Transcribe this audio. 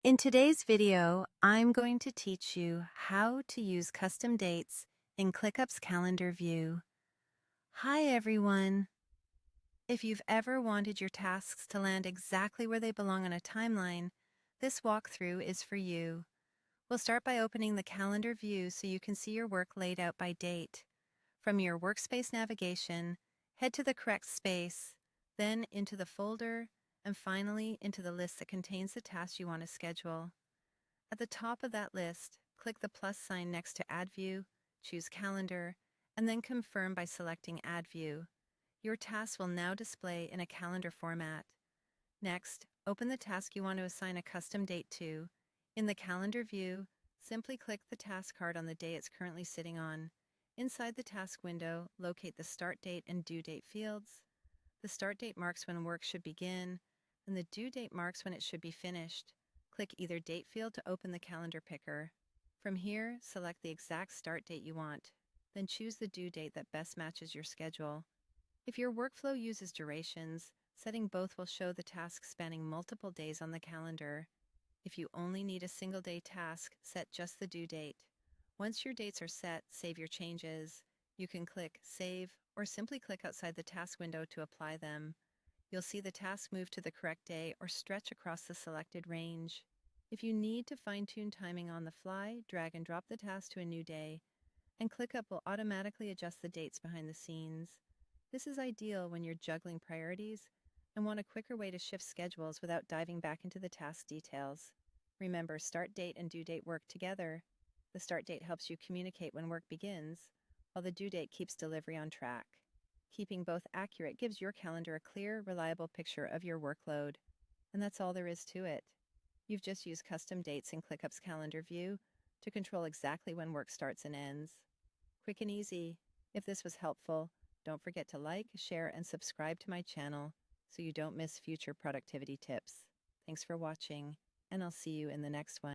In today's video, I'm going to teach you how to use custom dates in ClickUp's calendar view. Hi everyone! If you've ever wanted your tasks to land exactly where they belong on a timeline, this walkthrough is for you. We'll start by opening the calendar view so you can see your work laid out by date. From your workspace navigation, head to the correct space, then into the folder, and finally into the list that contains the tasks you want to schedule. At the top of that list, click the plus sign next to Add View, choose Calendar, and then confirm by selecting Add View. Your task will now display in a calendar format. Next, open the task you want to assign a custom date to. In the calendar view, simply click the task card on the day it's currently sitting on. Inside the task window, locate the start date and due date fields. The start date marks when work should begin, and the due date marks when it should be finished. Click either date field to open the calendar picker. From here, select the exact start date you want, then choose the due date that best matches your schedule. If your workflow uses durations, setting both will show the task spanning multiple days on the calendar. If you only need a single day task, set just the due date. Once your dates are set, save your changes. You can click Save or simply click outside the task window to apply them. You'll see the task move to the correct day or stretch across the selected range. If you need to fine-tune timing on the fly, drag and drop the task to a new day, and ClickUp will automatically adjust the dates behind the scenes. This is ideal when you're juggling priorities and want a quicker way to shift schedules without diving back into the task details. Remember, start date and due date work together. The start date helps you communicate when work begins, while the due date keeps delivery on track. Keeping both accurate gives your calendar a clear, reliable picture of your workload. And that's all there is to it. You've just used custom dates in ClickUp's calendar view to control exactly when work starts and ends. Quick and easy. If this was helpful, don't forget to like, share, and subscribe to my channel so you don't miss future productivity tips. Thanks for watching, and I'll see you in the next one.